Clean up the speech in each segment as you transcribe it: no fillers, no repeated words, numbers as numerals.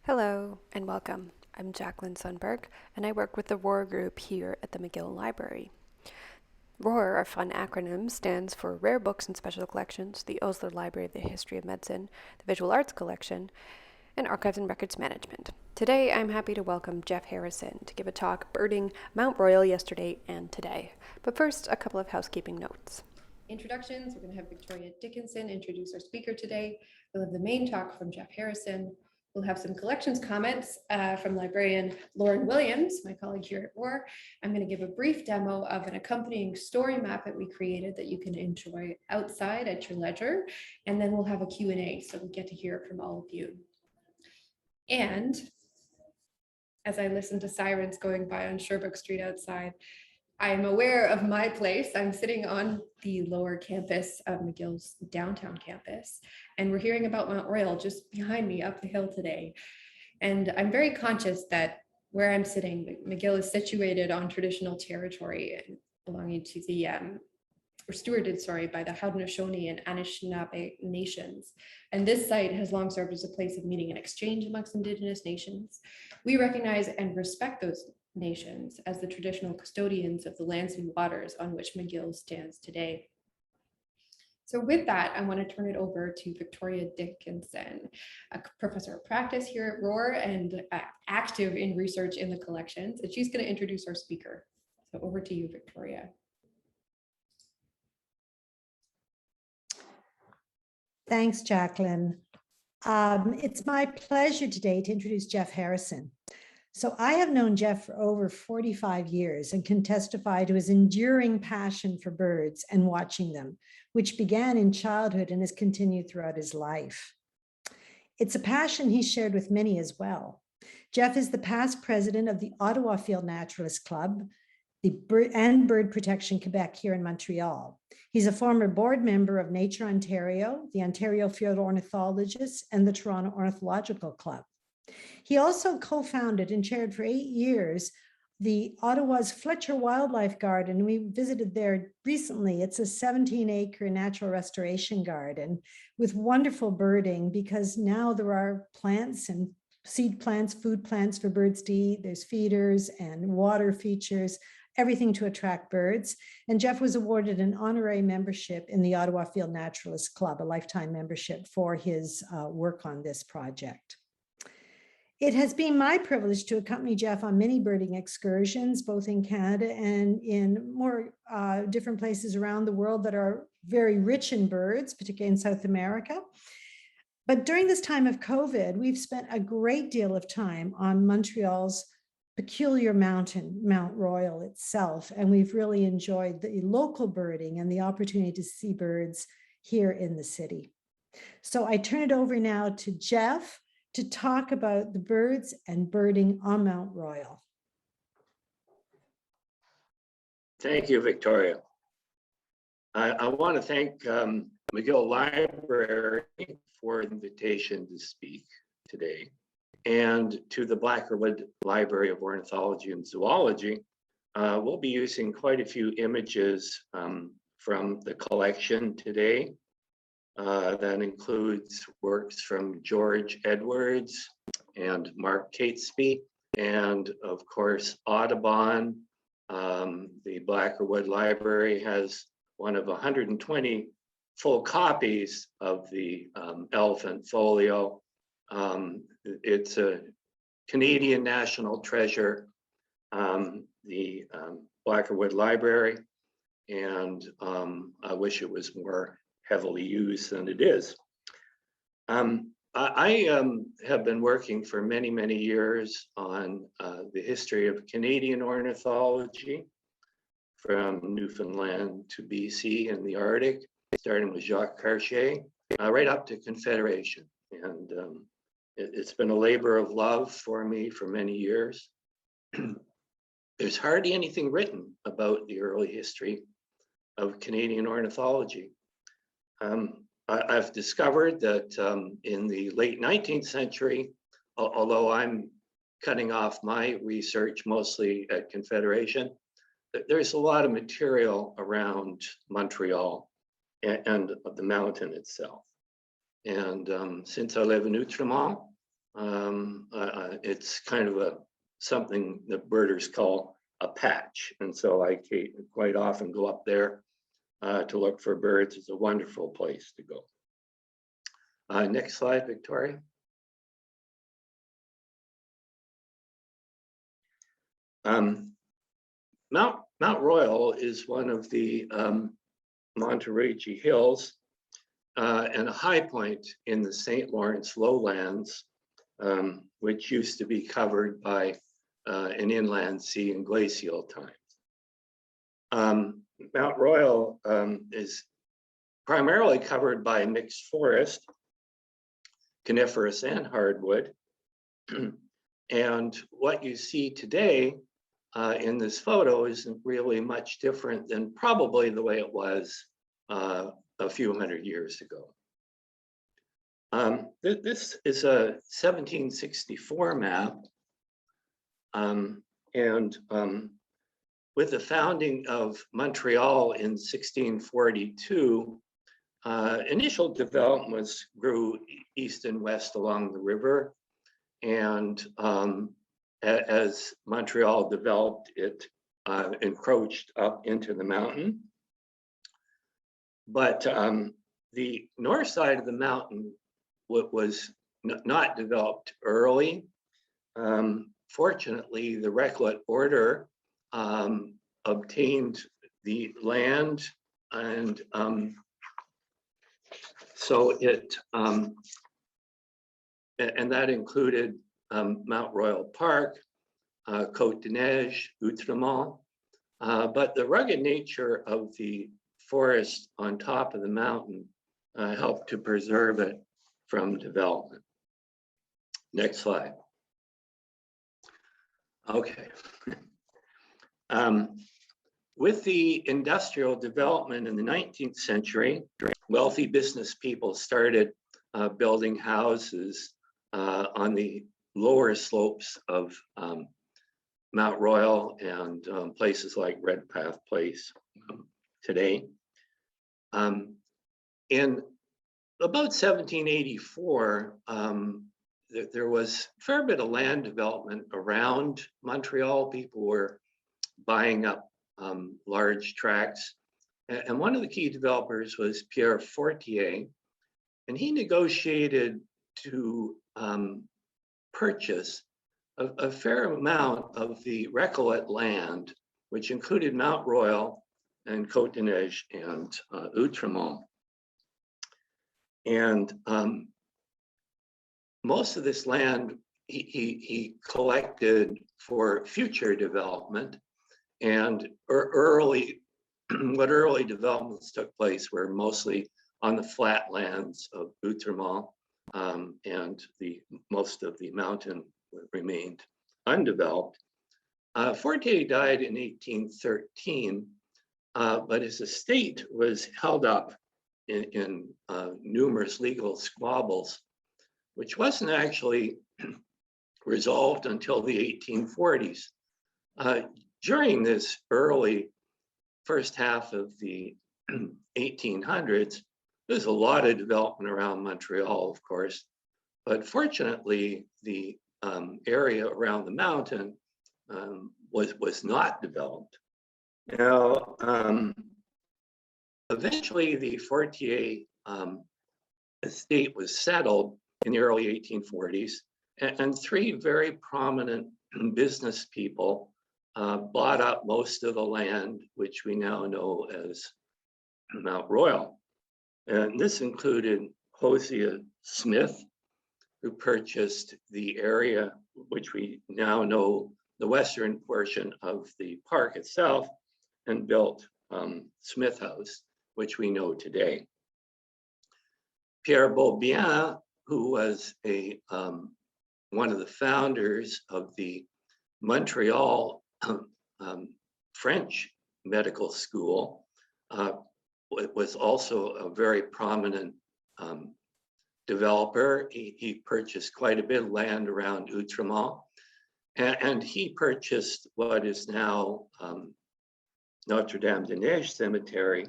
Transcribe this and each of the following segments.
Hello and welcome. I'm Jacquelyn Sundberg, and I work with the ROAAr group here at the McGill Library. ROAAR, our fun acronym, stands for Rare Books and Special Collections, the Osler Library of the History of Medicine, the Visual Arts Collection, and Archives and Records Management. Today, I'm happy to welcome Jeff Harrison to give a talk birding Mount Royal yesterday and today. But first, a couple of housekeeping notes. Introductions. We're going to have Victoria Dickenson introduce our speaker today. We'll have the main talk from Jeff Harrison. We'll have some collections comments from librarian Lauren Williams, my colleague here at ROAAR. I'm going to give a brief demo of an accompanying story map that we created that you can enjoy outside at your leisure. And then we'll have a Q&A, so we get to hear from all of you. And as I listen to sirens going by on Sherbrooke Street outside, I am aware of my place. I'm sitting on the lower campus of McGill's downtown campus, and we're hearing about Mount Royal just behind me up the hill today. And I'm very conscious that where I'm sitting, McGill is situated on traditional territory belonging to the, or stewarded, by the Haudenosaunee and Anishinaabe nations. And this site has long served as a place of meeting and exchange amongst Indigenous nations. We recognize and respect those nations as the traditional custodians of the lands and waters on which McGill stands today. So with that, I want to turn it over to Victoria Dickenson, a professor of practice here at ROAAR and active in research in the collections, and she's going to introduce our speaker. So over to you, Victoria. Thanks, Jacquelyn. It's my pleasure today to introduce Jeff Harrison. So I have known Jeff for over 45 years and can testify to his enduring passion for birds and watching them, which began in childhood and has continued throughout his life. It's a passion he shared with many as well. Jeff is the past president of the Ottawa Field Naturalist Club, the Bird Protection Quebec here in Montreal. He's a former board member of Nature Ontario, the Ontario Field Ornithologists, and the Toronto Ornithological Club. He also co-founded and chaired for 8 years the Ottawa's Fletcher Wildlife Garden. We visited there recently. It's a 17-acre natural restoration garden with wonderful birding, because now there are plants and seed plants, food plants for birds to eat. There's feeders and water features, everything to attract birds. And Jeff was awarded an honorary membership in the Ottawa Field Naturalist Club, a lifetime membership, for his work on this project. It has been my privilege to accompany Jeff on many birding excursions, both in Canada and in more different places around the world that are very rich in birds, particularly in South America. But during this time of COVID, we've spent a great deal of time on Montreal's peculiar mountain, Mount Royal itself, and we've really enjoyed the local birding and the opportunity to see birds here in the city. So I turn it over now to Jeff to talk about the birds and birding on Mount Royal. Thank you, Victoria. I want to thank McGill Library for the invitation to speak today, and to the Blackwell Library of Ornithology and Zoology. We'll be using quite a few images from the collection today. That includes works from George Edwards and Mark Catesby, and of course Audubon. The Blackwell Library has one of 120 full copies of the elephant folio. It's a Canadian national treasure, the Blackwell Library, and I wish it was more heavily used than it is. I have been working for many, many years on the history of Canadian ornithology, from Newfoundland to BC and the Arctic, starting with Jacques Cartier, right up to Confederation. And it's been a labor of love for me for many years. There's hardly anything written about the early history of Canadian ornithology. I've discovered that in the late 19th century, although I'm cutting off my research mostly at Confederation, there's a lot of material around Montreal and the mountain itself. And since I live in Outremont, It's kind of something that birders call a patch. And so I quite often go up there to look for birds. It's a wonderful place to go. Next slide, Victoria. Mount Royal is one of the Monterey Hills and a high point in the St. Lawrence lowlands, which used to be covered by an inland sea in glacial times. Mount Royal is primarily covered by mixed forest, coniferous and hardwood. And what you see today in this photo isn't really much different than probably the way it was a few hundred years ago. This is a 1764 map. With the founding of Montreal in 1642, initial developments grew east and west along the river. And as Montreal developed, it encroached up into the mountain. But the north side of the mountain was not developed early. Fortunately, the Redshouldered order obtained the land, and so it and that included Mount Royal Park, Côte de Neige, Outremont, but the rugged nature of the forest on top of the mountain helped to preserve it from development. Next slide. Okay. With the industrial development in the 19th century, wealthy business people started building houses on the lower slopes of Mount Royal and places like Redpath Place today. In about 1784, there was a fair bit of land development around Montreal. People were buying up large tracts. And one of the key developers was Pierre Fortier, and he negotiated to purchase a fair amount of the Redshouldered land, which included Mount Royal and Côte de Neige and Outremont. And most of this land he collected for future development, and early developments took place were mostly on the flat lands of Outremont, and most of the mountain remained undeveloped. Fortier died in 1813, but his estate was held up in numerous legal squabbles, which wasn't actually resolved until the 1840s. During this early first half of the 1800s, there's a lot of development around Montreal, of course, but fortunately, the area around the mountain was not developed. Now, eventually, the Fortier estate was settled in the early 1840s, and three very prominent business people bought up most of the land, which we now know as Mount Royal. And this included Hosea Smith, who purchased the area, which we now know the western portion of the park itself, and built Smith House, which we know today. Pierre Beaubien, who was one of the founders of the Montreal French medical school, was also a very prominent developer. He purchased quite a bit of land around Outremont, and he purchased what is now Notre-Dame-des-Neiges Cemetery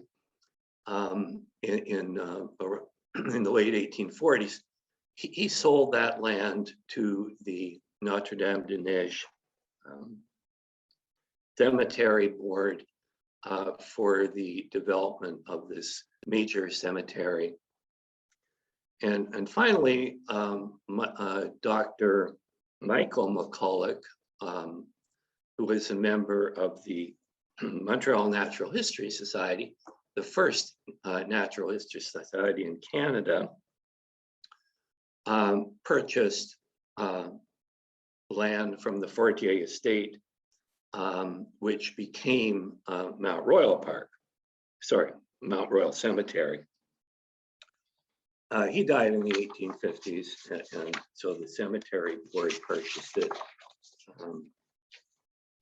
in the late 1840s. he sold that land to the Notre Dame de Neige cemetery board for the development of this major cemetery. And finally, Dr. Michael McCulloch, who was a member of the Montreal Natural History Society, the first natural history society in Canada, purchased land from the Fortier Estate, which became Mount Royal Cemetery. He died in the 1850s, and so the cemetery board purchased it.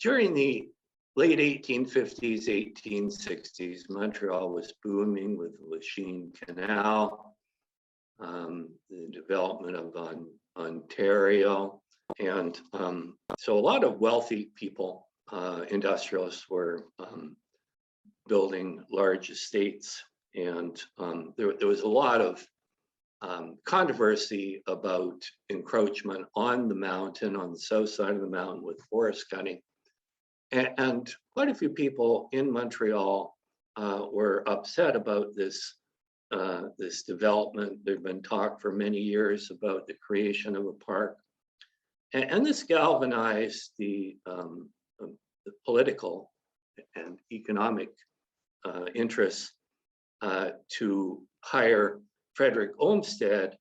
During the late 1850s, 1860s, Montreal was booming with the Lachine Canal, the development of Ontario. And so a lot of wealthy people, industrialists, were building large estates. And there was a lot of controversy about encroachment on the mountain, on the south side of the mountain, with forest cutting. And quite a few people in Montreal were upset about this development. There'd been talk for many years about the creation of a park. And this galvanized the political and economic interests to hire Frederick Olmsted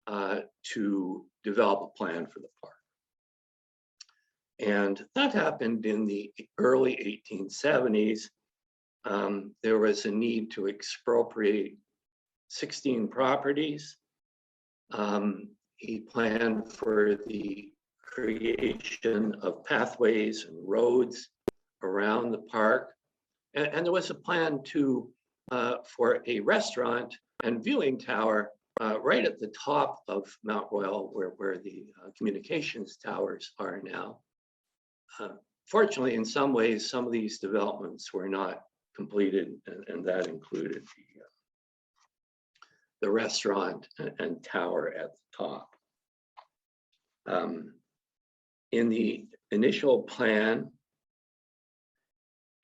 to develop a plan for the park. And that happened in the early 1870s. There was a need to expropriate 16 properties. He planned for the creation of pathways and roads around the park. And there was a plan for a restaurant and viewing tower right at the top of Mount Royal, where the communications towers are now. Fortunately, in some ways, some of these developments were not completed, and that included the restaurant and tower at the top. In the initial plan,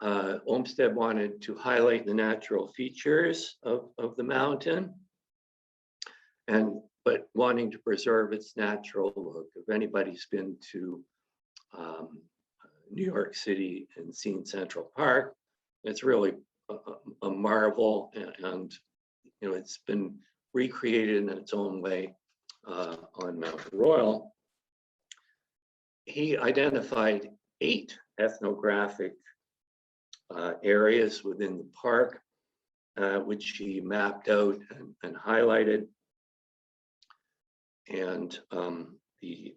Olmsted wanted to highlight the natural features of the mountain, but wanting to preserve its natural look. If anybody's been to New York City and seen Central Park, it's really a marvel, and it's been recreated in its own way on Mount Royal. He identified 8 ethnographic areas within the park, which he mapped out and highlighted. And he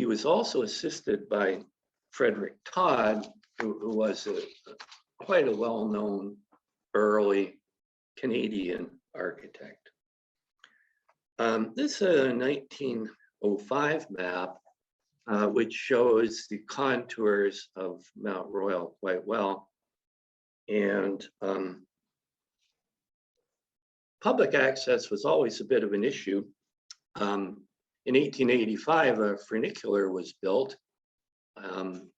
was also assisted by Frederick Todd, who was quite a well-known early Canadian architect. This is a 1905 map, which shows the contours of Mount Royal quite well. And public access was always a bit of an issue. In 1885, a funicular was built.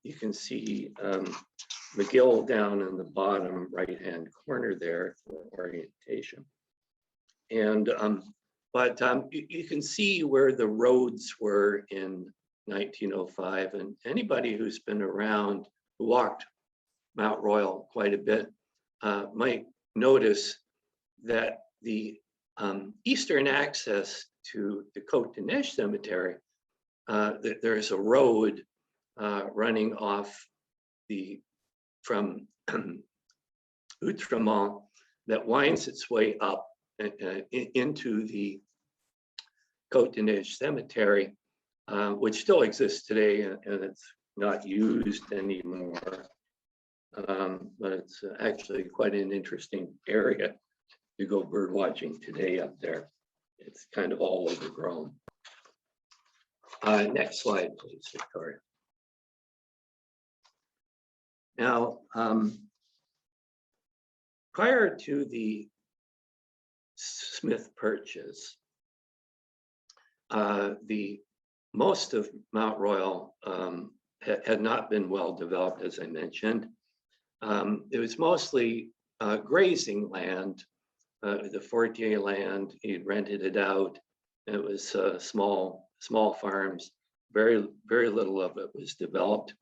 You can see McGill down in the bottom right-hand corner there for orientation. And but you can see where the roads were in 1905, and anybody who's been around, who walked Mount Royal quite a bit, might notice that the eastern access to the Côte de Neige Cemetery, there's a road running off from Outremont that winds its way up into the Côte de Neige Cemetery, which still exists today, and it's not used anymore. But it's actually quite an interesting area to go bird watching today up there. It's kind of all overgrown. Next slide, please, Victoria. Now, prior to the Smith purchase, the most of Mount Royal had not been well developed, as I mentioned. It was mostly grazing land, the Fortier land. He'd rented it out. It was small farms. Very little of it was developed.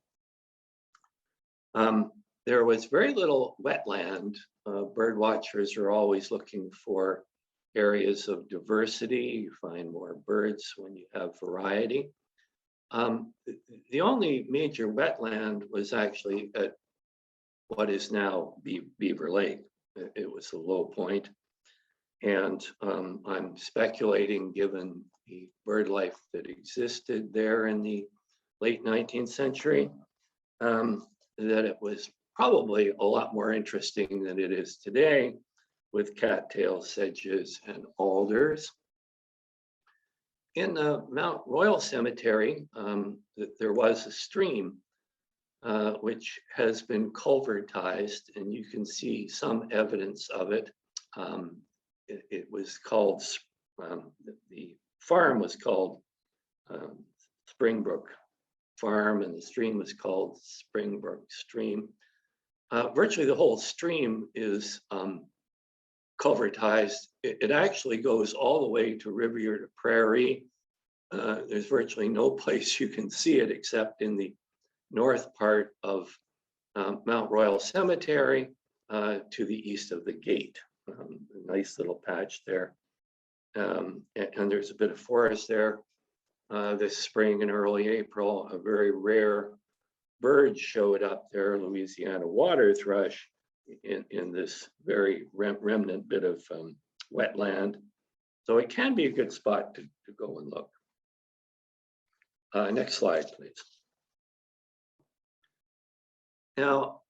There was very little wetland. Bird watchers are always looking for areas of diversity. You find more birds when you have variety. The only major wetland was actually at what is now Beaver Lake. It was a low point. And I'm speculating, given the bird life that existed there in the late 19th century, that it was probably a lot more interesting than it is today, with cattails, sedges, and alders. In the Mount Royal Cemetery, there was a stream which has been culvertized, and you can see some evidence of it. It was called, the farm was called Springbrook Farm, and the stream was called Springbrook Stream. Virtually the whole stream is culvertized. It actually goes all the way to Riviere to Prairie. There's virtually no place you can see it except in the north part of Mount Royal Cemetery to the east of the gate. A nice little patch there. And there's a bit of forest there. This spring and early April, a very rare bird showed up there, Louisiana water thrush, in this very remnant bit of wetland. So it can be a good spot to go and look. Next slide, please. Now,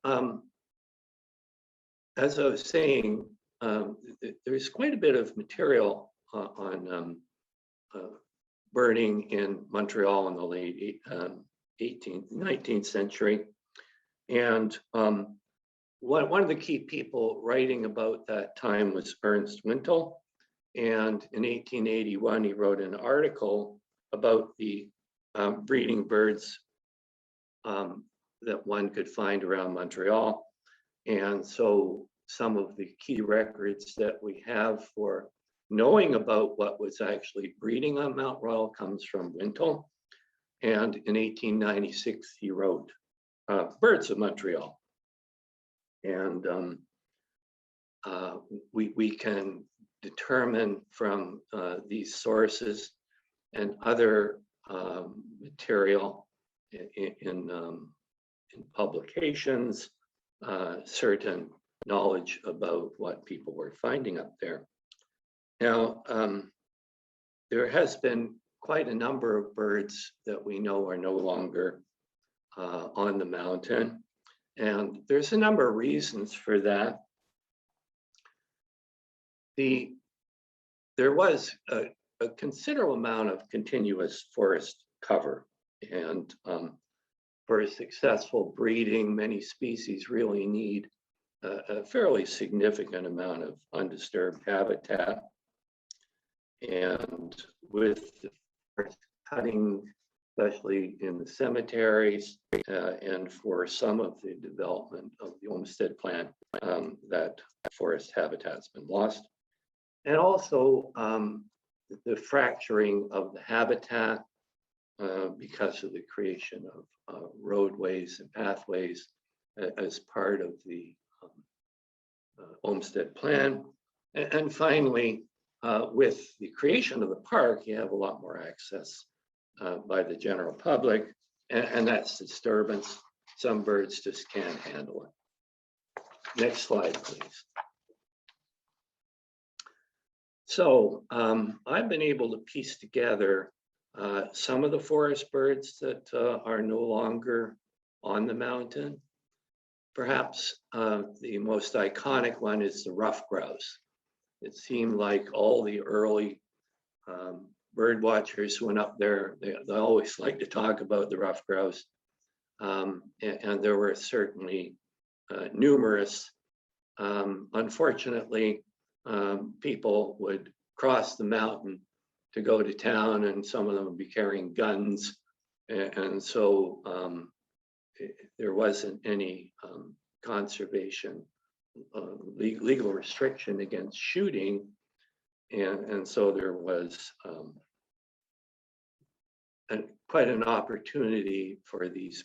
as I was saying, there's quite a bit of material on birding in Montreal in the late 19th century. And one of the key people writing about that time was Ernst Wintel. And in 1881, he wrote an article about the breeding birds that one could find around Montreal. And so some of the key records that we have for knowing about what was actually breeding on Mount Royal comes from Wintel. And in 1896, he wrote Birds of Montreal. And we can determine from these sources and other material in publications, certain knowledge about what people were finding up there. Now, there has been quite a number of birds that we know are no longer on the mountain. And there's a number of reasons for that. There was a considerable amount of continuous forest cover. And for successful breeding, many species really need a fairly significant amount of undisturbed habitat. And with the forest cutting, especially in the cemeteries, and for some of the development of the Olmsted Plan, that forest habitat's been lost. And also the fracturing of the habitat because of the creation of roadways and pathways as part of the Olmsted Plan. And finally, with the creation of the park, you have a lot more access by the general public, and that's disturbance. Some birds just can't handle it. Next slide, please. So I've been able to piece together some of the forest birds that are no longer on the mountain. Perhaps the most iconic one is the ruffed grouse. It seemed like all the early bird watchers who went up there, they always like to talk about the ruffed grouse. And there were certainly numerous. Unfortunately, people would cross the mountain to go to town, and some of them would be carrying guns. And so there wasn't any conservation legal restriction against shooting. And so there was quite an opportunity for these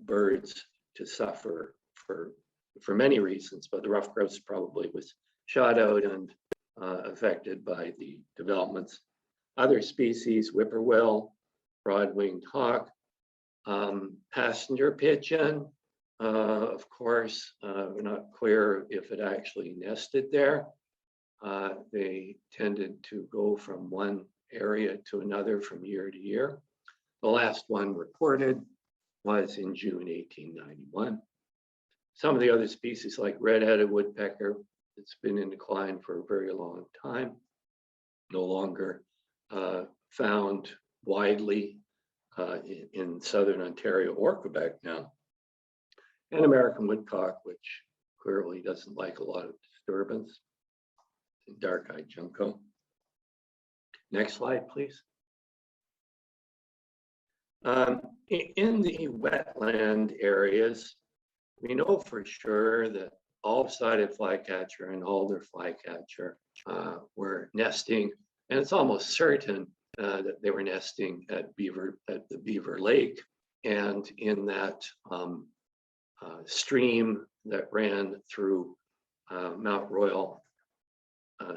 birds to suffer for many reasons, but the ruffed grouse probably was shot out and affected by the developments. Other species, whippoorwill, broad-winged hawk, passenger pigeon, of course, we're not clear if it actually nested there. They tended to go from one area to another from year to year. The last one reported was in June 1891. Some of the other species like red-headed woodpecker, it's been in decline for a very long time, no longer found widely in southern Ontario or Quebec now. And American woodcock, which clearly doesn't like a lot of disturbance. Dark-eyed junco. Next slide, please. In the wetland areas, we know for sure that all-sided flycatcher and alder flycatcher were nesting, and it's almost certain that they were nesting at the Beaver Lake and in that stream that ran through Mount Royal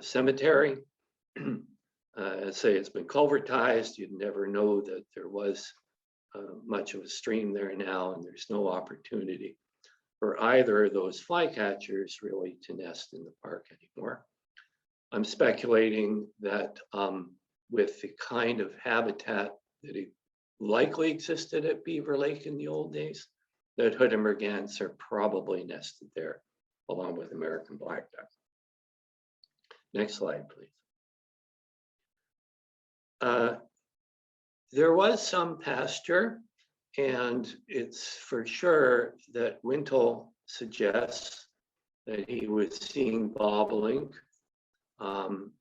Cemetery. I say it's been culvertized. You'd never know that there was much of a stream there now, and there's no opportunity for either of those flycatchers really to nest in the park anymore. I'm speculating that with the kind of habitat that likely existed at Beaver Lake in the old days, that hood and mergans are probably nested there along with American black duck. Next slide, please. There was some pasture, and it's for sure that Wintle suggests that he was seeing bobbling on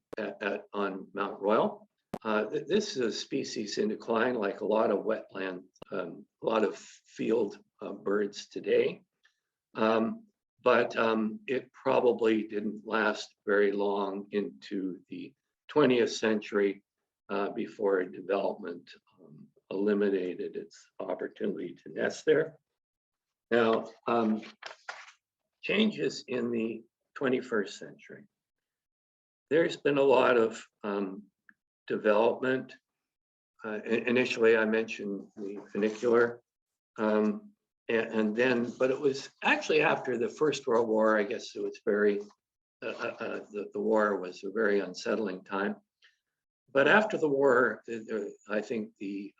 Mount Royal. This is a species in decline, like a lot of wetland, a lot of field birds today. But it probably didn't last very long into the 20th century before development eliminated its opportunity to nest there. Now, changes in the 21st century. There's been a lot of development. Initially, I mentioned the funicular. And then, but it was actually after the First World War, I guess it was very, the war was a very unsettling time. But after the war, I think the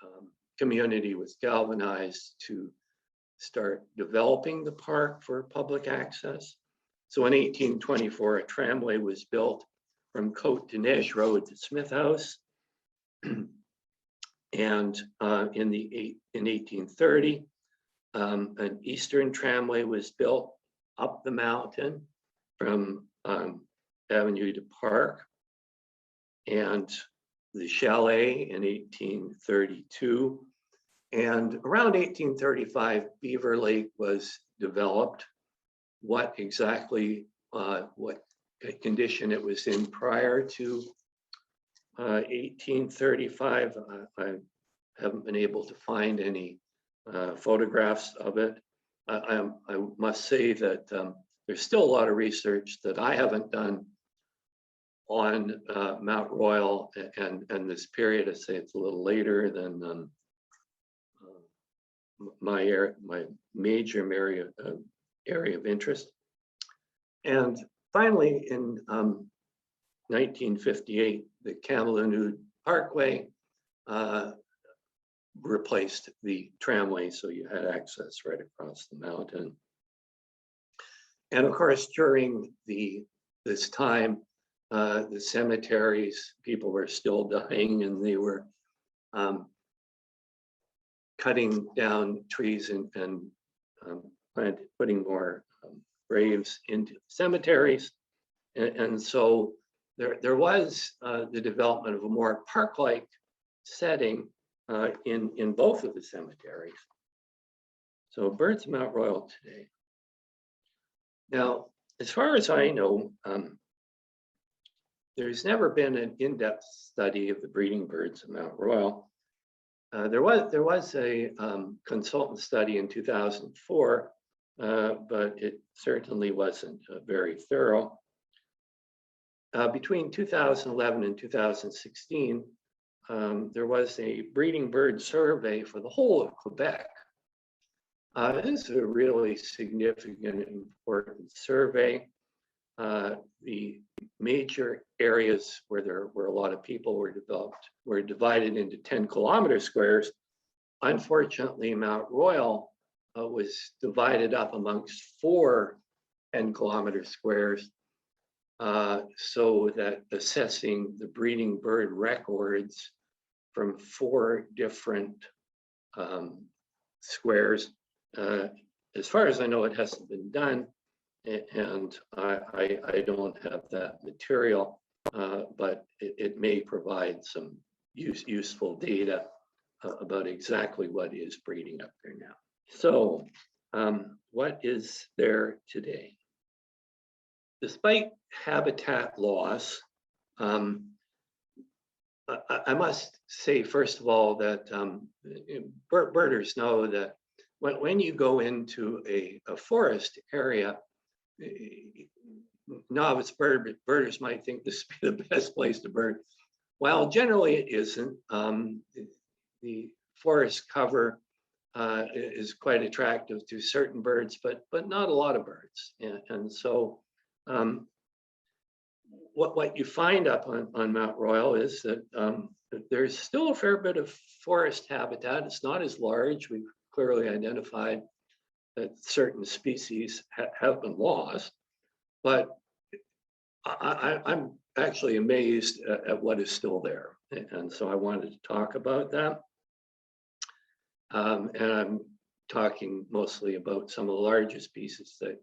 community was galvanized to start developing the park for public access. So in 1824, a tramway was built from Côte de Neige Road to Smith House. And in 1830, an eastern tramway was built up the mountain from Avenue to Park, and the chalet in 1832. And around 1835, Beaver Lake was developed. What exactly, what condition it was in prior to 1835, I haven't been able to find any photographs of it. I must say that there's still a lot of research that I haven't done on Mount Royal and this period. I say it's a little later than my major area of interest. And finally, in 1958, the Kamloops Parkway replaced the tramway, so you had access right across the mountain. And of course, during this time, the cemeteries, people were still dying, and they were cutting down trees and putting more graves into cemeteries. And so there was the development of a more park-like setting in both of the cemeteries. So birds of Mount Royal today. Now, as far as I know, there's never been an in-depth study of the breeding birds of Mount Royal. There was a consultant study in 2004, but it certainly wasn't very thorough. Between 2011 and 2016, there was a breeding bird survey for the whole of Quebec. This is a really significant and important survey. The major areas where there were a lot of people were divided into 10 kilometer squares. Unfortunately, Mount Royal was divided up amongst 4 10 kilometer squares, so that assessing the breeding bird records from 4 different squares, as far as I know, it hasn't been done. And I don't have that material, but it may provide some useful data about exactly what is breeding up there now. So what is there today? Despite habitat loss, I must say, first of all, that birders know that when you go into a forest area, novice birders might think this would be the best place to bird. While generally it isn't. The forest cover is quite attractive to certain birds, but not a lot of birds. And so what you find up on Mount Royal is that there's still a fair bit of forest habitat. It's not as large. We've clearly identified that certain species have been lost, but I'm actually amazed at what is still there. And so I wanted to talk about that. And I'm talking mostly about some of the larger species that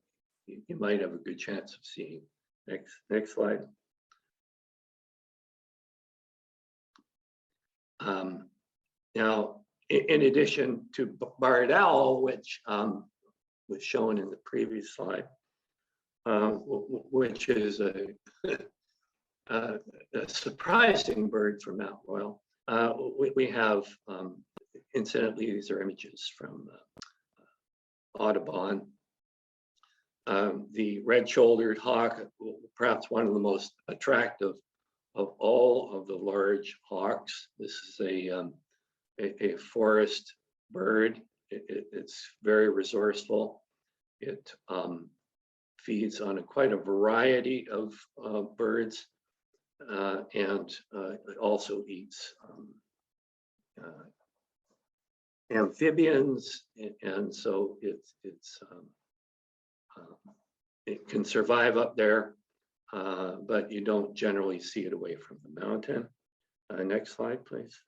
you might have a good chance of seeing. Next slide. Now, in addition to barred owl, which was shown in the previous slide, which is a surprising bird from Mount Royal. We have, incidentally, these are images from Audubon. The red-shouldered hawk, perhaps one of the most attractive of all of the large hawks. This is a forest bird. It's very resourceful. It feeds on quite a variety of birds, and it also eats amphibians, and so it can survive up there, but you don't generally see it away from the mountain. Next slide, please.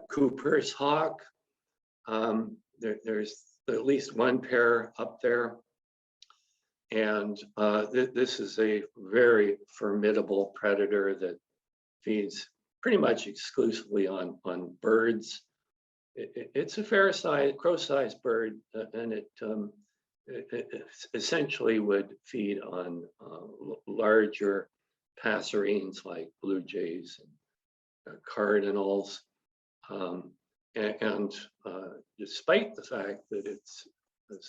Cooper's hawk. There's at least one pair up there. And this is a very formidable predator that feeds pretty much exclusively on birds. It's a fair size, crow-sized bird, and it essentially would feed on larger passerines like blue jays and cardinals. And despite the fact that it's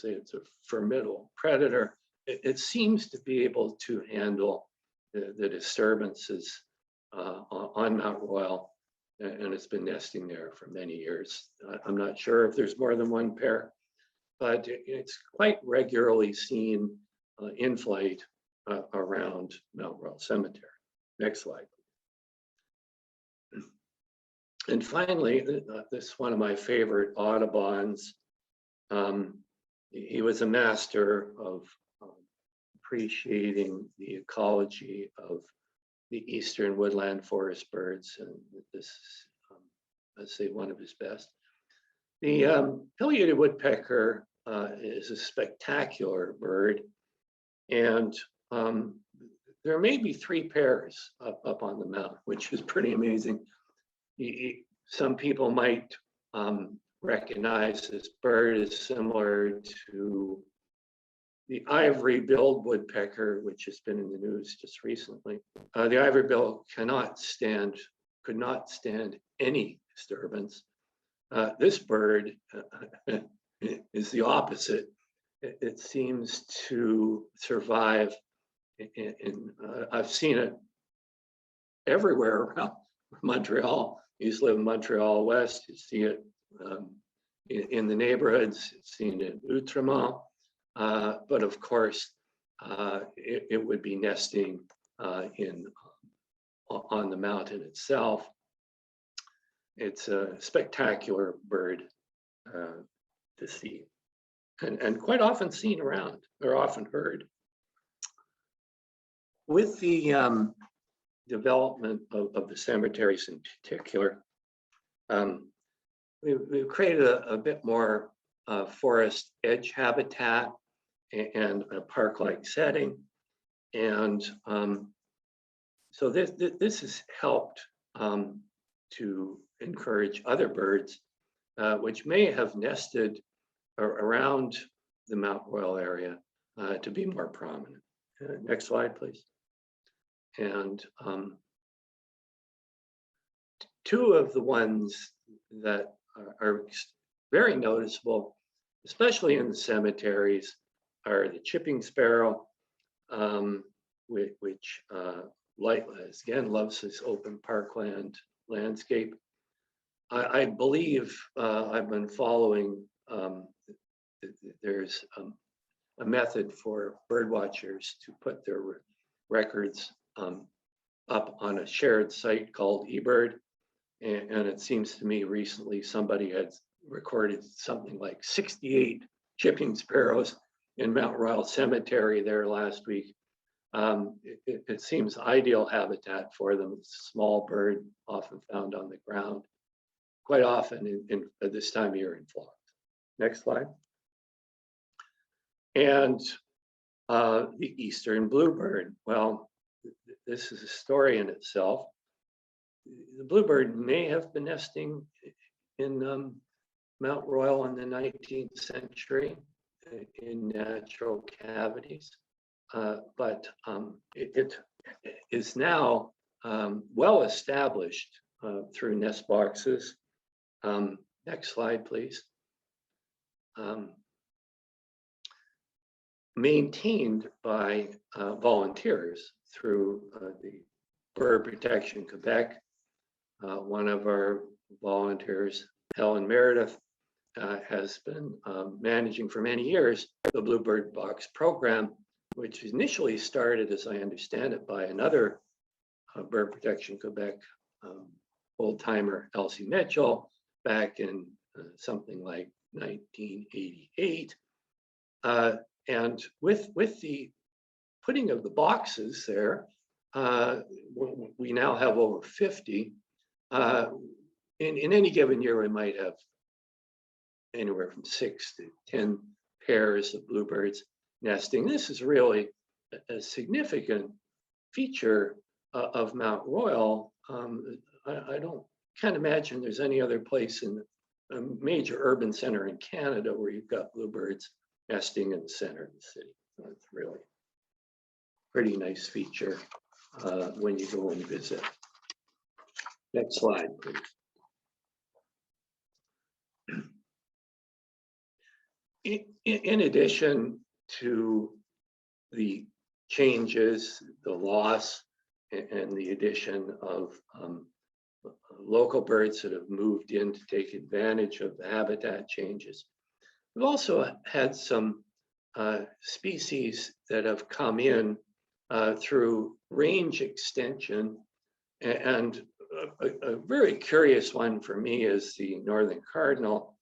a formidable predator, it seems to be able to handle the disturbances on Mount Royal, and it's been nesting there for many years. I'm not sure if there's more than one pair, but it's quite regularly seen in flight around Mount Royal Cemetery. Next slide. And finally, this is one of my favorite Audubons. He was a master of appreciating the ecology of the eastern woodland forest birds, and this is, I'd say, one of his best. The Pileated Woodpecker is a spectacular bird, And there may be 3 pairs up on the mountain, which is pretty amazing. Some people might recognize this bird as similar to the ivory-billed woodpecker, which has been in the news just recently. The ivory-bill could not stand any disturbance. This bird is the opposite. It seems to survive. I've seen it everywhere around Montreal. I used to live in Montreal West. You see it in the neighborhoods. You've seen it in Outremont. But of course, it would be nesting on the mountain itself. It's a spectacular bird to see, and quite often seen around. They're often heard. With the development of the cemeteries in particular, we've created a bit more forest edge habitat and a park-like setting. And so this has helped to encourage other birds, which may have nested around the Mount Royal area to be more prominent. Next slide, please. And 2 of the ones that are very noticeable, especially in the cemeteries, are the chipping sparrow, which again loves this open parkland landscape. I believe I've been following, there's a method for bird watchers to put their records up on a shared site called Ebird. And it seems to me recently somebody had recorded something like 68 chipping sparrows in Mount Royal Cemetery there last week. It seems ideal habitat for them. It's a small bird, often found on the ground, quite often at this time of year in flocks. Next slide. And the eastern bluebird. Well, this is a story in itself. The bluebird may have been nesting in Mount Royal in the 19th century in natural cavities, but it is now well established through nest boxes. Next slide, please. Maintained by volunteers through the Bird Protection Quebec. One of our volunteers, Helen Meredith, has been managing for many years the Bluebird Box program, which initially started, as I understand it, by another Bird Protection Quebec old-timer, Elsie Mitchell, back in something like 1988. And with the putting of the boxes there, we now have over 50. In any given year, we might have anywhere from 6 to 10 pairs of bluebirds nesting. This is really a significant feature of Mount Royal. I can't imagine there's any other place in a major urban center in Canada where you've got bluebirds nesting in the center of the city. So it's really a pretty nice feature when you go and visit. Next slide, please. In addition to the changes, the loss, and the addition of local birds that have moved in to take advantage of the habitat changes, we've also had some species that have come in through range extension. And a very curious one for me is the northern cardinal.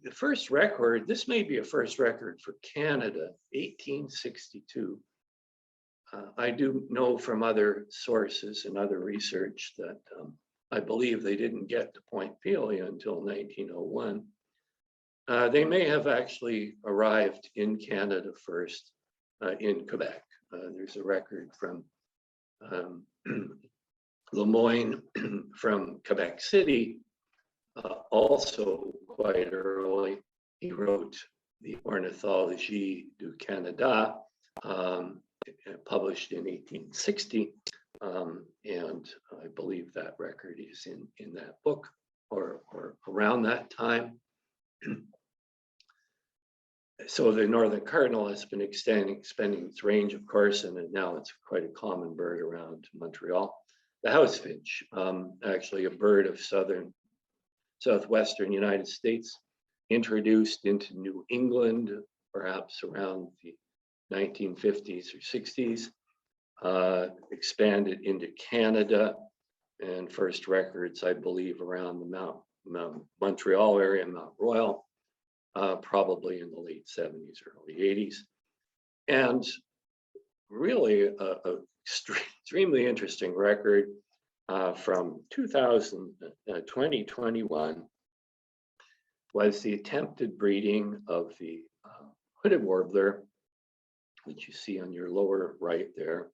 The first record, this may be a first record for Canada, 1862. I do know from other sources and other research that I believe they didn't get to Point Pelee until 1901. They may have actually arrived in Canada first, in Quebec. There's a record from Lemoyne from Quebec City, also quite early. He wrote the Ornithologie du Canada, published in 1860. And I believe that record is in that book or around that time. So the northern cardinal has been expanding its range, of course, and now it's quite a common bird around Montreal. The house finch, actually a bird of southwestern United States, introduced into New England, perhaps around the 1950s or 60s, expanded into Canada, and first records, I believe, around the Montreal area, Mount Royal, probably in the late 70s, early 80s. And really a extremely interesting record from 2021 was the attempted breeding of the hooded warbler, which you see on your lower right there.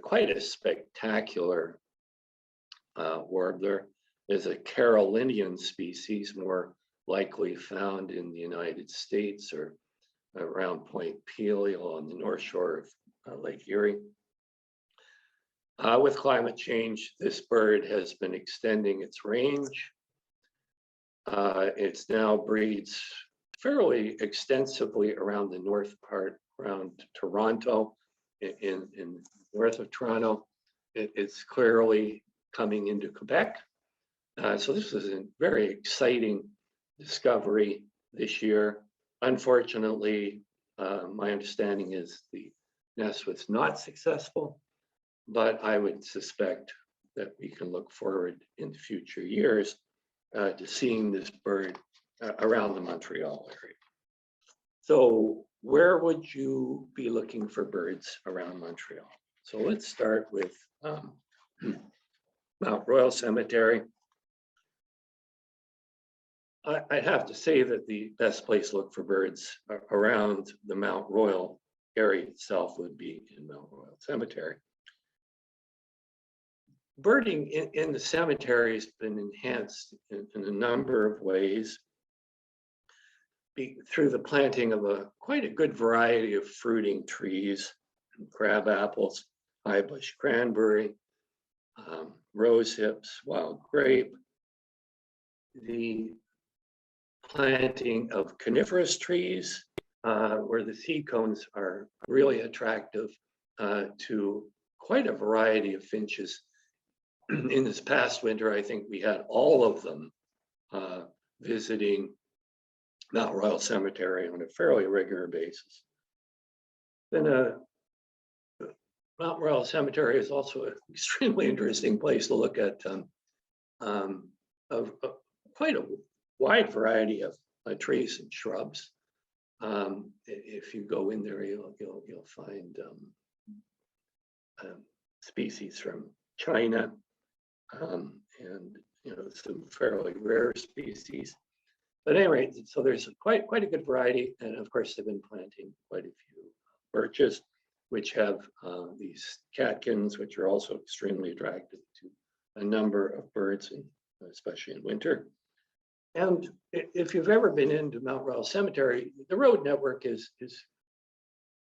Quite a spectacular warbler. Is a Carolinian species, more likely found in the United States or around Point Pileated on the north shore of Lake Erie. With climate change, this bird has been extending its range. It's now breeds fairly extensively around the north part, around Toronto, in north of Toronto. It's clearly coming into Quebec. So this is a very exciting discovery this year. Unfortunately, my understanding is the nest was not successful, but I would suspect that we can look forward in future years to seeing this bird around the Montreal area. So where would you be looking for birds around Montreal? So let's start with Mount Royal Cemetery. I'd have to say that the best place to look for birds around the Mount Royal area itself would be in Mount Royal Cemetery. Birding in the cemetery has been enhanced in a number of ways through the planting of quite a good variety of fruiting trees, crab apples, high bush cranberry, rose hips, wild grape, the planting of coniferous trees, where the seed cones are really attractive to quite a variety of finches. In this past winter, I think we had all of them visiting Mount Royal Cemetery on a fairly regular basis. Then Mount Royal Cemetery is also an extremely interesting place to look at quite a wide variety of trees and shrubs. If you go in there, you'll find species from China, and some fairly rare species. But anyway, so there's quite a good variety, and of course they've been planting quite a few birches, which have these catkins, which are also extremely attractive to a number of birds, and especially in winter. And if you've ever been into Mount Royal Cemetery, the road network is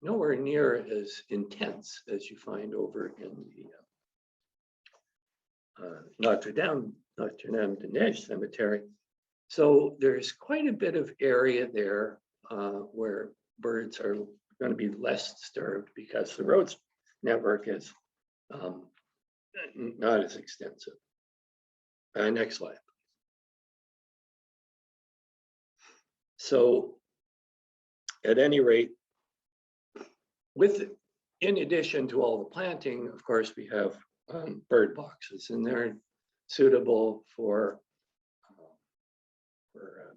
nowhere near as intense as you find over in the Notre-Dame-de-Neige Cemetery. So there's quite a bit of area there where birds are going to be less disturbed because the roads network is not as extensive. Next slide. So at any rate, in addition to all the planting, of course, we have bird boxes, and they're suitable for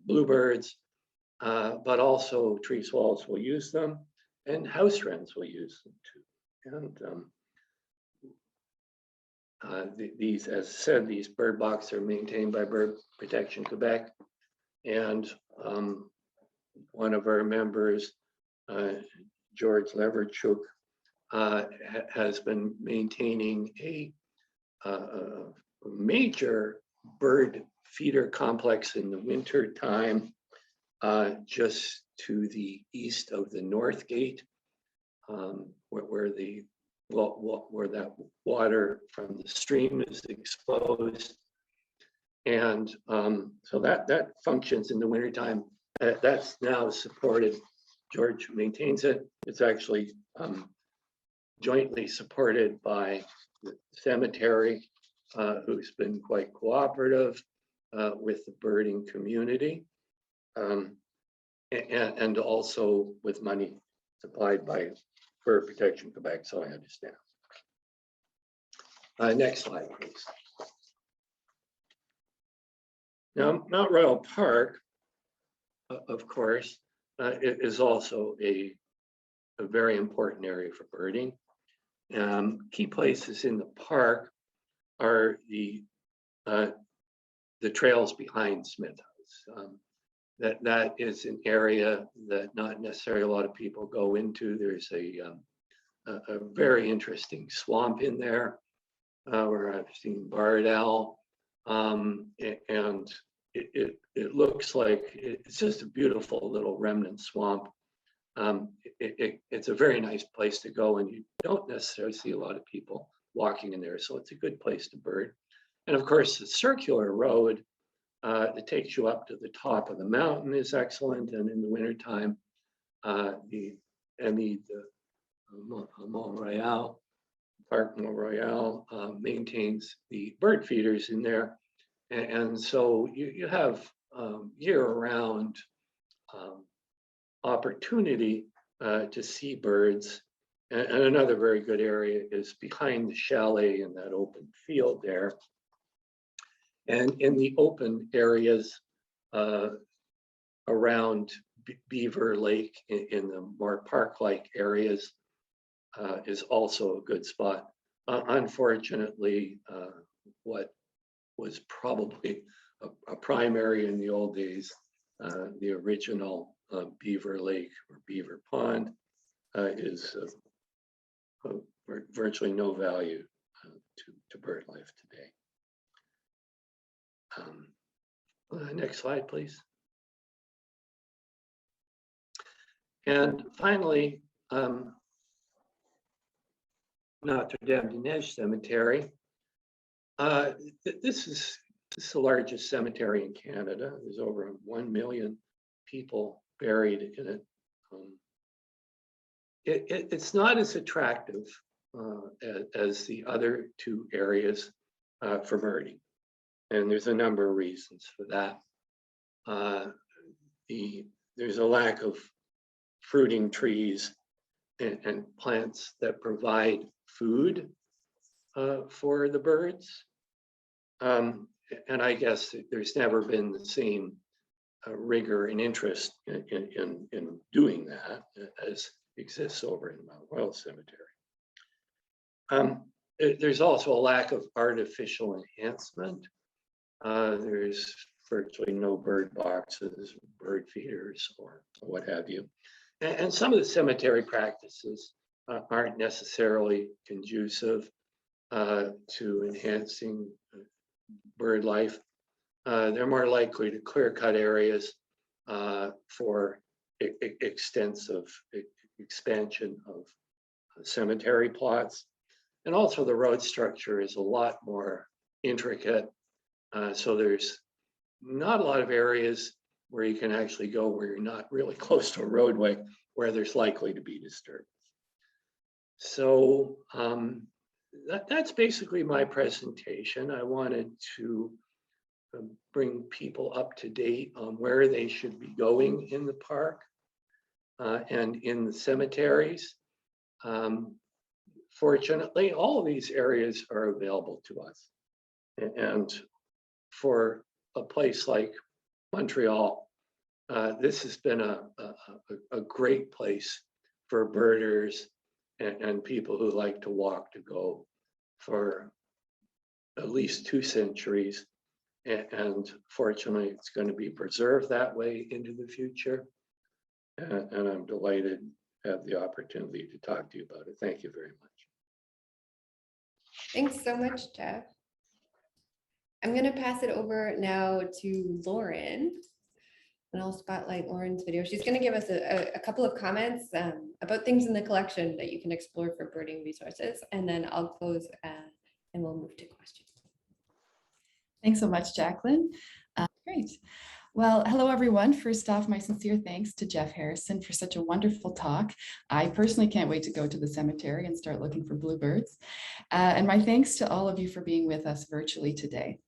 bluebirds, but also tree swallows will use them, and house wrens will use them too. And these, as I said, these bird boxes are maintained by Bird Protection Quebec, and one of our members, George Leverchuk, has been maintaining a major bird feeder complex in the winter time, just to the east of the North Gate, where that water from the stream is exposed. And so that functions in the wintertime. That's now supported. George maintains it. It's actually jointly supported by the cemetery, who's been quite cooperative with the birding community, and also with money supplied by Bird Protection Quebec, so I understand. Next slide, please. Now, Mount Royal Park, of course, is also a very important area for birding. Key places in the park are the trails behind Smith House. That is an area that not necessarily a lot of people go into. There's a very interesting swamp in there, where I've seen barred owl, and it looks like it's just a beautiful little remnant swamp. It's a very nice place to go, and you don't necessarily see a lot of people walking in there, so it's a good place to bird. And of course, the circular road that takes you up to the top of the mountain is excellent, and in the wintertime, the Montreal, Park Montreal, maintains the bird feeders in there, and so you have year-round opportunity to see birds. And another very good area is behind the chalet in that open field there. And in the open areas around Beaver Lake, in the more park-like areas, is also a good spot. Unfortunately, what was probably a primary in the old days, the original Beaver Lake or Beaver Pond, is virtually no value to bird life today. Next slide, please. And finally, Notre-Dame-des-Neiges Cemetery. This is the largest cemetery in Canada. There's over 1 million people buried in it. It's not as attractive as the other two areas for birding, and there's a number of reasons for that. There's a lack of fruiting trees and plants that provide food for the birds. And I guess there's never been the same rigor and interest in doing that as exists over in Mount Royal Cemetery. There's also a lack of artificial enhancement. There's virtually no bird boxes, bird feeders, or what have you. And some of the cemetery practices aren't necessarily conducive to enhancing bird life. They're more likely to clear cut areas for extensive expansion of cemetery plots. And also the road structure is a lot more intricate. So there's not a lot of areas where you can actually go where you're not really close to a roadway where there's likely to be disturbance. So that's basically my presentation. I wanted to bring people up to date on where they should be going in the park and in the cemeteries. Fortunately, all of these areas are available to us. And for a place like Montreal, this has been a great place for birders and people who like to walk to go for at least 2 centuries. And fortunately, it's going to be preserved that way into the future. and I'm delighted to have the opportunity to talk to you about it. Thank you very much. Thanks so much, Jeff. I'm going to pass it over now to Lauren, and I'll spotlight Lauren's video. She's going to give us a couple of comments about things in the collection that you can explore for birding resources, and then I'll close and we'll move to questions. Thanks so much, Jacquelyn. Great. Well, hello, everyone. First off, my sincere thanks to Jeff Harrison for such a wonderful talk. I personally can't wait to go to the cemetery and start looking for bluebirds. And my thanks to all of you for being with us virtually today.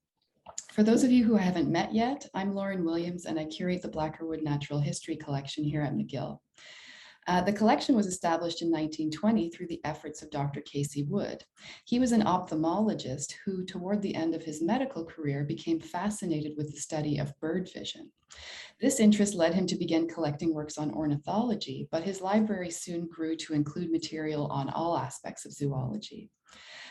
For those of you who I haven't met yet, I'm Lauren Williams, and I curate the Blackerwood Natural History Collection here at McGill. The collection was established in 1920 through the efforts of Dr. Casey Wood. He was an ophthalmologist who, toward the end of his medical career, became fascinated with the study of bird vision. This interest led him to begin collecting works on ornithology, but his library soon grew to include material on all aspects of zoology.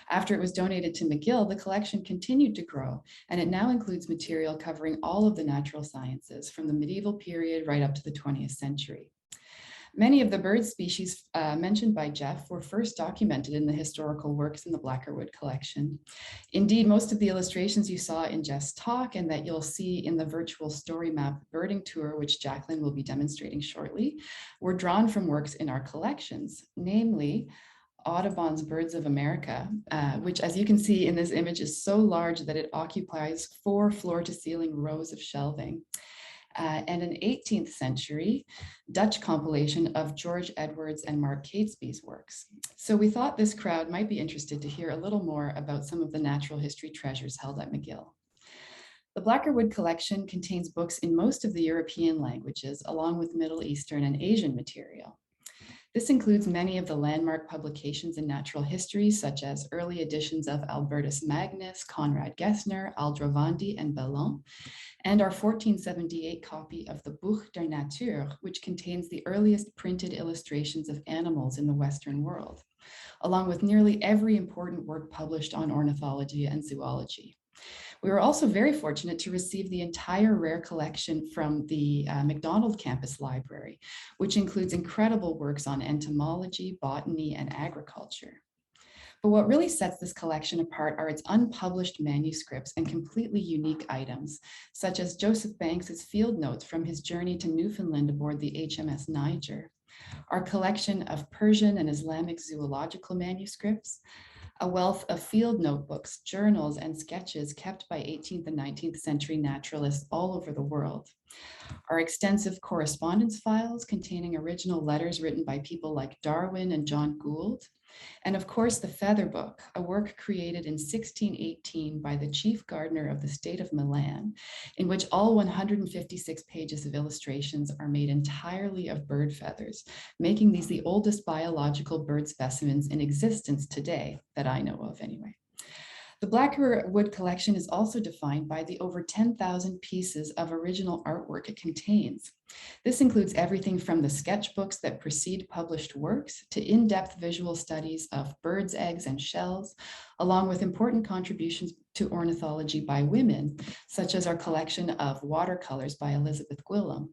After it was donated to McGill, the collection continued to grow, and it now includes material covering all of the natural sciences from the medieval period right up to the 20th century. Many of the bird species mentioned by Jeff were first documented in the historical works in the Blackerwood collection. Indeed, most of the illustrations you saw in Jeff's talk and that you'll see in the virtual story map birding tour, which Jacquelyn will be demonstrating shortly, were drawn from works in our collections, namely Audubon's Birds of America, which, as you can see in this image, is so large that it occupies 4 floor-to-ceiling rows of shelving. And an 18th century Dutch compilation of George Edwards and Mark Catesby's works. So we thought this crowd might be interested to hear a little more about some of the natural history treasures held at McGill. The Blackerwood collection contains books in most of the European languages, along with Middle Eastern and Asian material. This includes many of the landmark publications in natural history, such as early editions of Albertus Magnus, Conrad Gessner, Aldrovandi, and Bellon, and our 1478 copy of the Buch der Natur, which contains the earliest printed illustrations of animals in the Western world, along with nearly every important work published on ornithology and zoology. We were also very fortunate to receive the entire ROAAR collection from the McDonald Campus Library, which includes incredible works on entomology, botany, and agriculture. But what really sets this collection apart are its unpublished manuscripts and completely unique items, such as Joseph Banks's field notes from his journey to Newfoundland aboard the HMS Niger, our collection of Persian and Islamic zoological manuscripts, a wealth of field notebooks, journals, and sketches kept by 18th and 19th century naturalists all over the world. Our extensive correspondence files containing original letters written by people like Darwin and John Gould, and of course the Feather Book, a work created in 1618 by the chief gardener of the state of Milan, in which all 156 pages of illustrations are made entirely of bird feathers, making these the oldest biological bird specimens in existence today, that I know of anyway. The Blackerwood collection is also defined by the over 10,000 pieces of original artwork it contains. This includes everything from the sketchbooks that precede published works to in-depth visual studies of birds' eggs and shells, along with important contributions to ornithology by women, such as our collection of watercolors by Elizabeth Gwillim.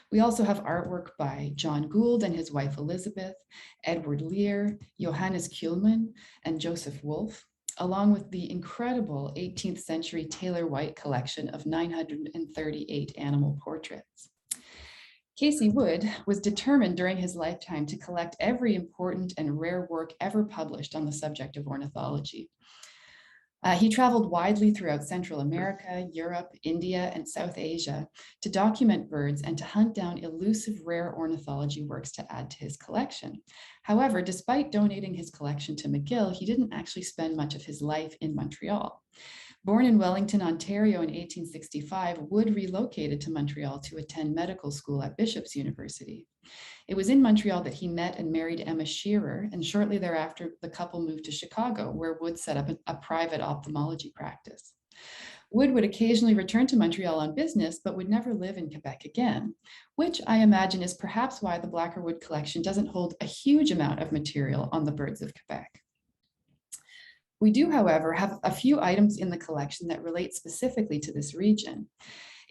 We also have artwork by John Gould and his wife Elizabeth, Edward Lear, Johannes Kuhlmann, and Joseph Wolfe, along with the incredible 18th century Taylor White collection of 938 animal portraits. Casey Wood was determined during his lifetime to collect every important and rare work ever published on the subject of ornithology. He traveled widely throughout Central America, Europe, India, and South Asia to document birds and to hunt down elusive rare ornithology works to add to his collection. However, despite donating his collection to McGill, he didn't actually spend much of his life in Montreal. Born in Wellington, Ontario in 1865, Wood relocated to Montreal to attend medical school at Bishop's University. It was in Montreal that he met and married Emma Shearer, and shortly thereafter, the couple moved to Chicago, where Wood set up a private ophthalmology practice. Wood would occasionally return to Montreal on business, but would never live in Quebec again, which I imagine is perhaps why the Blackerwood collection doesn't hold a huge amount of material on the birds of Quebec. We do, however, have a few items in the collection that relate specifically to this region.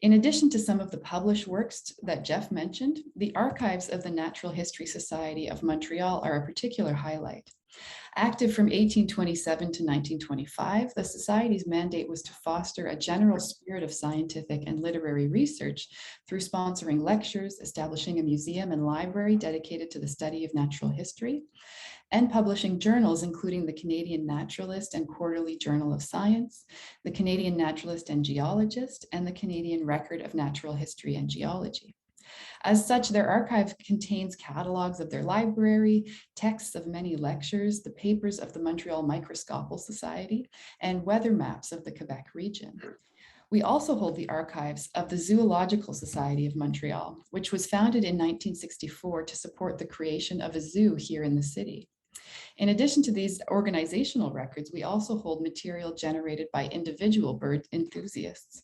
In addition to some of the published works that Jeff mentioned, the archives of the Natural History Society of Montreal are a particular highlight. Active from 1827 to 1925, the Society's mandate was to foster a general spirit of scientific and literary research through sponsoring lectures, establishing a museum and library dedicated to the study of natural history, and publishing journals, including the Canadian Naturalist and Quarterly Journal of Science, the Canadian Naturalist and Geologist, and the Canadian Record of Natural History and Geology. As such, their archive contains catalogs of their library, texts of many lectures, the papers of the Montreal Microscopical Society, and weather maps of the Quebec region. We also hold the archives of the Zoological Society of Montreal, which was founded in 1964 to support the creation of a zoo here in the city. In addition to these organizational records, we also hold material generated by individual bird enthusiasts.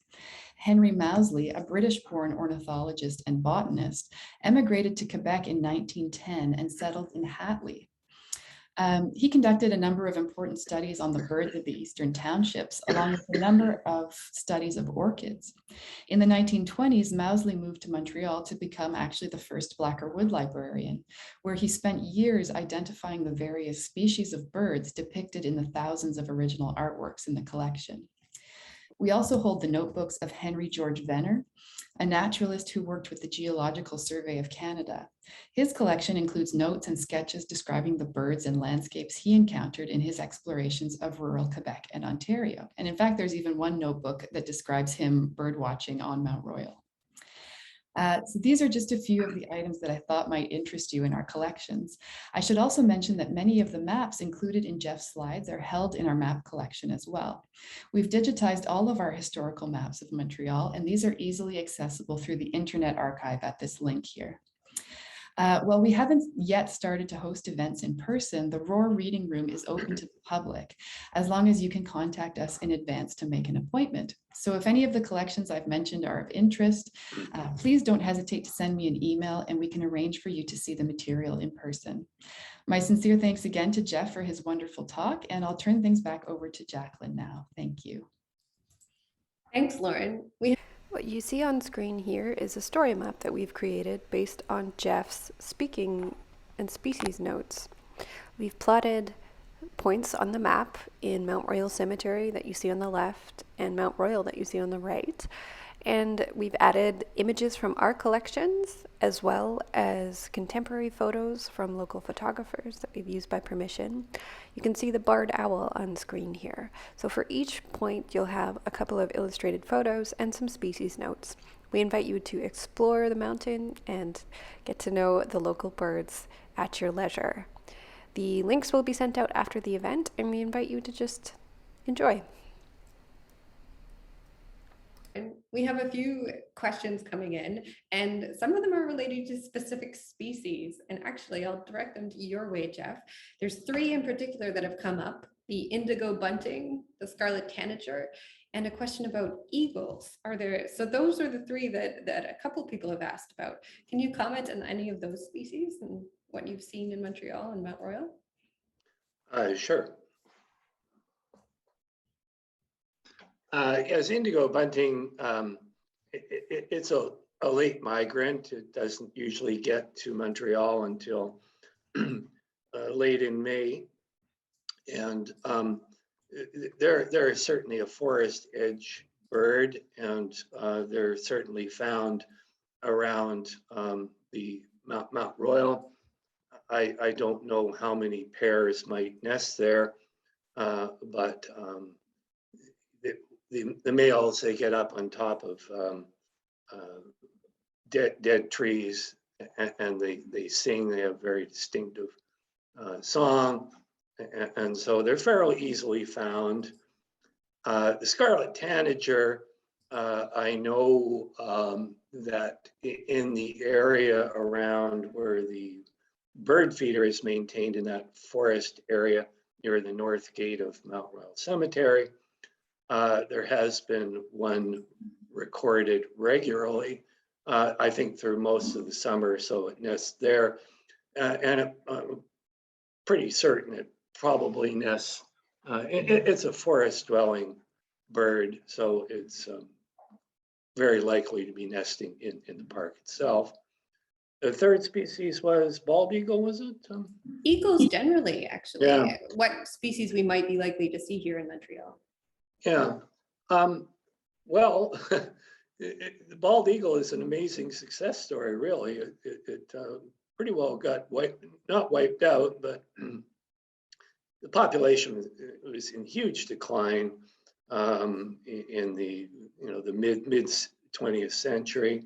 Henry Mousley, a British-born ornithologist and botanist, emigrated to Quebec in 1910 and settled in Hatley. He conducted a number of important studies on the birds of the Eastern Townships, along with a number of studies of orchids. In the 1920s, Mousley moved to Montreal to become actually the first Blacker Wood librarian, where he spent years identifying the various species of birds depicted in the thousands of original artworks in the collection. We also hold the notebooks of Henry George Venner, a naturalist who worked with the Geological Survey of Canada. His collection includes notes and sketches describing the birds and landscapes he encountered in his explorations of rural Quebec and Ontario. And in fact, there's even one notebook that describes him bird watching on Mount Royal. So these are just a few of the items that I thought might interest you in our collections. I should also mention that many of the maps included in Jeff's slides are held in our map collection as well. We've digitized all of our historical maps of Montreal, and these are easily accessible through the Internet Archive at this link here. While we haven't yet started to host events in person, the ROAAR Reading Room is open to the public, as long as you can contact us in advance to make an appointment. So if any of the collections I've mentioned are of interest, please don't hesitate to send me an email and we can arrange for you to see the material in person. My sincere thanks again to Jeff for his wonderful talk, and I'll turn things back over to Jacquelyn now. Thank you. Thanks, Lauren. What you see on screen here is a story map that we've created based on Jeff's speaking and species notes. We've plotted points on the map in Mount Royal Cemetery that you see on the left and Mount Royal that you see on the right. And we've added images from our collections as well as contemporary photos from local photographers that we've used by permission. You can see the barred owl on screen here. So for each point, you'll have a couple of illustrated photos and some species notes. We invite you to explore the mountain and get to know the local birds at your leisure. The links will be sent out after the event, and we invite you to just enjoy. We have a few questions coming in, and some of them are related to specific species. And actually, I'll direct them to your way, Jeff. There's three in particular that have come up: the indigo bunting, the Scarlet Tanager, and a question about eagles. So those are the three that a couple people have asked about. Can you comment on any of those species and what you've seen in Montreal and Mount Royal? Sure. As indigo bunting, it's a late migrant. It doesn't usually get to Montreal until late in May. And they're certainly a forest edge bird, and they're certainly found around the Mount Royal. I don't know how many pairs might nest there, but the males, they get up on top of dead trees, and they sing. They have very distinctive song, and so they're fairly easily found. The Scarlet Tanager, I know that in the area around where the bird feeder is maintained, in that forest area near the north gate of Mount Royal Cemetery, there has been one recorded regularly, I think through most of the summer, so it nests there. And I'm pretty certain it probably nests. It's a forest dwelling bird, so it's very likely to be nesting in the park itself. The third species was bald eagle, was it? Eagles generally, actually. Yeah. What species we might be likely to see here in Montreal? Yeah. Well, the bald eagle is an amazing success story, really. It pretty well got not wiped out, but the population was in huge decline in the the mid 20th century.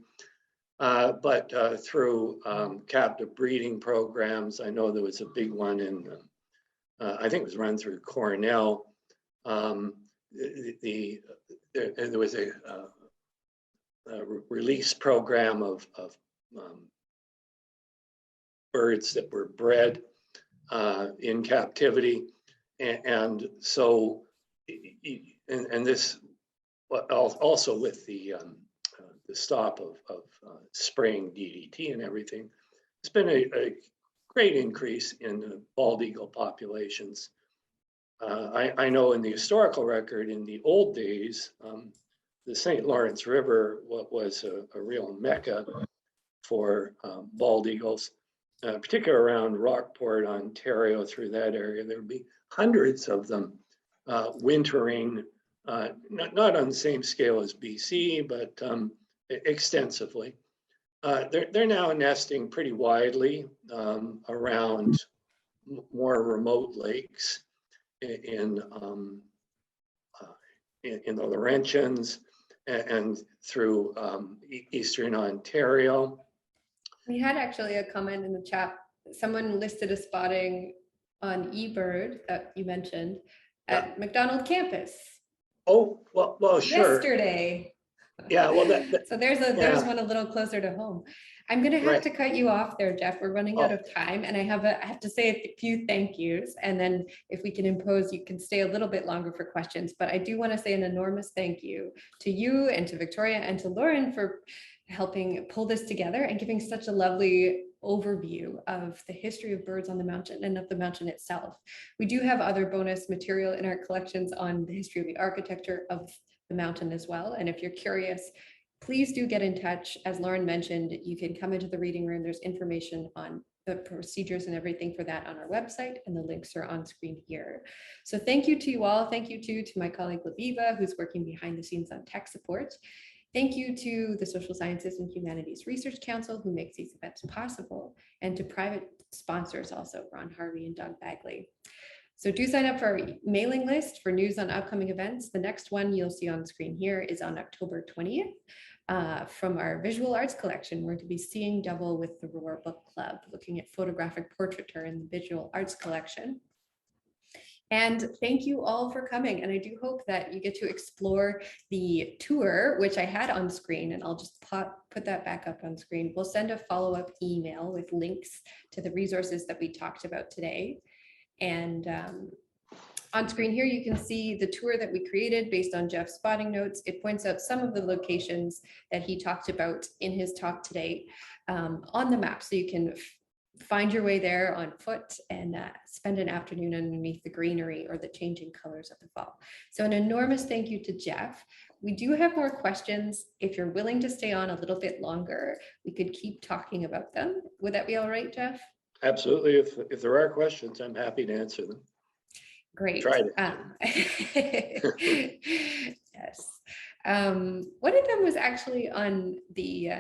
But through captive breeding programs, I know there was a big one in, I think it was run through Cornell. There was a release program of birds that were bred in captivity, and so this also with the stop of spraying DDT and everything, it's been a great increase in the bald eagle populations. I know in the historical record, in the old days, the St. Lawrence River was a real mecca for bald eagles, particularly around Rockport, Ontario, through that area. There would be hundreds of them wintering, not on the same scale as BC, but extensively. They're now nesting pretty widely around more remote lakes in the Laurentians and through Eastern Ontario. We had actually a comment in the chat. Someone listed a spotting on Ebird that you mentioned at McDonald campus. Oh, well, sure. Yesterday. Yeah, well, so there's one a little closer to home. I'm going to have to cut you off there, Jeff. We're running out of time, and I have to say a few thank yous, and then if we can impose, you can stay a little bit longer for questions. But I do want to say an enormous thank you to you and to Victoria and to Lauren for helping pull this together and giving such a lovely overview of the history of birds on the mountain and of the mountain itself. We do have other bonus material in our collections on the history of the architecture of the mountain as well. And if you're curious, please do get in touch. As Lauren mentioned, you can come into the reading room. There's information on the procedures and everything for that on our website, and the links are on screen here. So thank you to you all. Thank you to my colleague Laviva, who's working behind the scenes on tech support. Thank you to the Social Sciences and Humanities Research Council, who makes these events possible, and to private sponsors also, Ron Harvey and Doug Bagley. So do sign up for our mailing list for news on upcoming events. The next one you'll see on screen here is on October 20th from our visual arts collection. We're to be seeing double with the ROAAR Book Club, looking at photographic portraiture in the visual arts collection. And thank you all for coming. And I do hope that you get to explore the tour, which I had on screen, and I'll just put that back up on screen. We'll send a follow-up email with links to the resources that we talked about today. And on screen here, you can see the tour that we created based on Jeff's spotting notes. It points out some of the locations that he talked about in his talk today on the map. So you can find your way there on foot and spend an afternoon underneath the greenery or the changing colors of the fall. So an enormous thank you to Jeff. We do have more questions. If you're willing to stay on a little bit longer, we could keep talking about them. Would that be all right, Jeff? Absolutely. If there are questions, I'm happy to answer them. Great. Try it. Yes. One of them was actually on the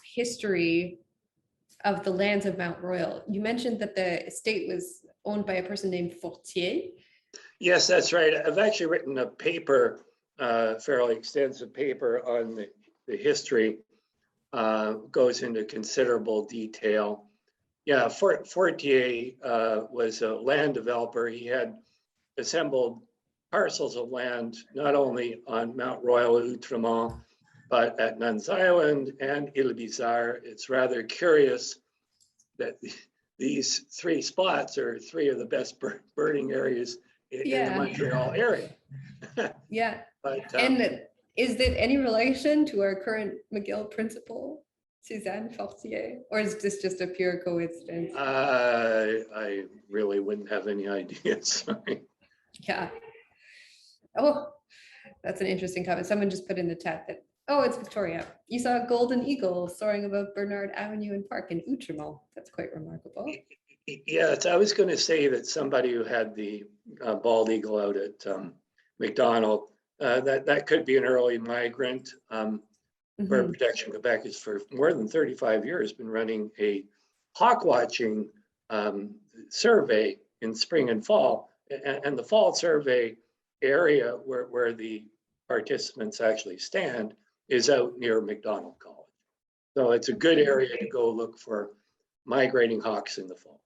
history of the lands of Mount Royal. You mentioned that the estate was owned by a person named Fortier. Yes, that's right. I've actually written a paper, fairly extensive paper on the history, goes into considerable detail. Yeah, Fortier was a land developer. He had assembled parcels of land, not only on Mount Royal at Outremont, but at Nuns Island and Ile Bizarre. It's rather curious that these three spots are three of the best birding areas in the Montreal area. Yeah. But, and is there any relation to our current McGill principal, Suzanne Fortier, or is this just a pure coincidence? I really wouldn't have any idea. Sorry. Yeah. Oh, that's an interesting comment. Someone just put in the chat that Oh, it's Victoria. You saw a golden eagle soaring above Bernard Avenue and Park in Outremont. That's quite remarkable. Yes, I was going to say that somebody who had the bald eagle out at McDonald, that could be an early migrant. Bird Protection Quebec has for more than 35 years been running a hawk watching survey in spring and fall. And the fall survey area where the participants actually stand is out near McDonald College. So it's a good area to go look for migrating hawks in the fall.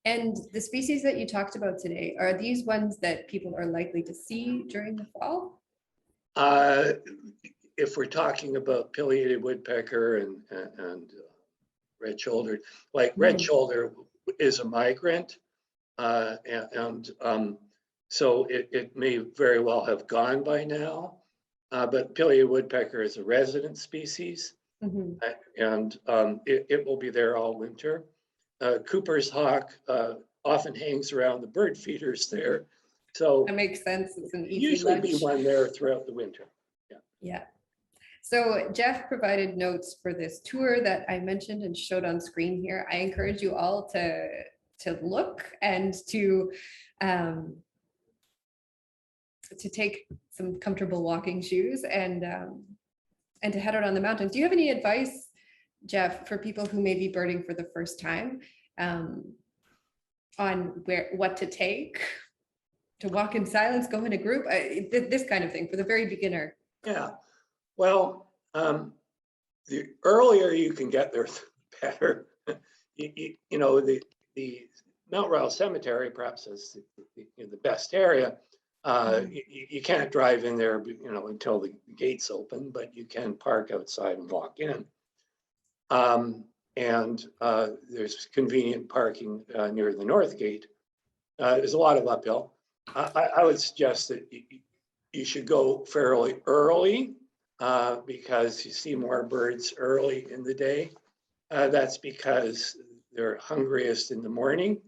And the species that you talked about today, are these ones that people are likely to see during the fall? If we're talking about pileated woodpecker and red-shouldered, like red-shouldered is a migrant, so it may very well have gone by now, but pileated woodpecker is a resident species, and it will be there all winter. Cooper's hawk often hangs around the bird feeders there, so that makes sense. It's an easy usually lunch. be one there throughout the winter. Yeah. So Jeff provided notes for this tour that I mentioned and showed on screen here. I encourage you all to look and to take some comfortable walking shoes and to head out on the mountain. Do you have any advice, Jeff, for people who may be birding for the first time on what to take, to walk in silence, go in a group, this kind of thing for the very beginner? Yeah, well, the earlier you can get there, the better. You know, the Mount Royal Cemetery perhaps is the best area. You can't drive in there, you know, until the gates open, but you can park outside and walk in. And there's convenient parking near the north gate. There's a lot of uphill. I would suggest that you should go fairly early because you see more birds early in the day. That's because they're hungriest in the morning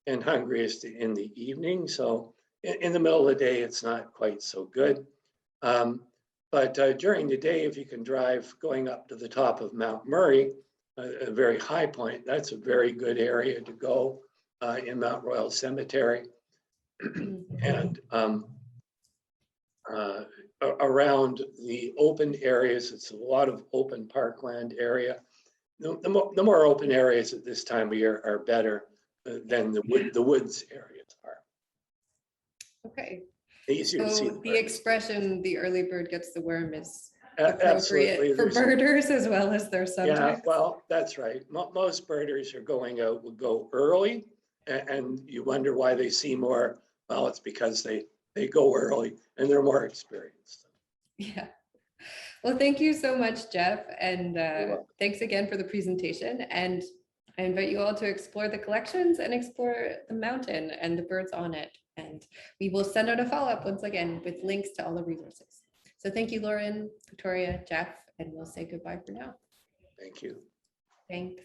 and hungriest in the evening. So in the middle of the day, it's not quite so good. But during the day, if you can drive going up to the top of Mount Murray, a very high point, that's a very good area to go in Mount Royal Cemetery. And around the open areas, it's a lot of open parkland area. The more open areas at this time of year are better than the woods areas are. Okay. Easier to see the expression "the early bird gets the worm" is appropriate for birders as well as their subjects. Yeah, well, that's right. Most birders are going out will go early, and you wonder why they see more. Well, it's because they go early and they're more experienced. Yeah. Well, thank you so much, Jeff. And thanks again for the presentation. And I invite you all to explore the collections and explore the mountain and the birds on it. And we will send out a follow-up once again with links to all the resources. So thank you, Lauren, Victoria, Jeff, and we'll say goodbye for now. Thank you. Thanks.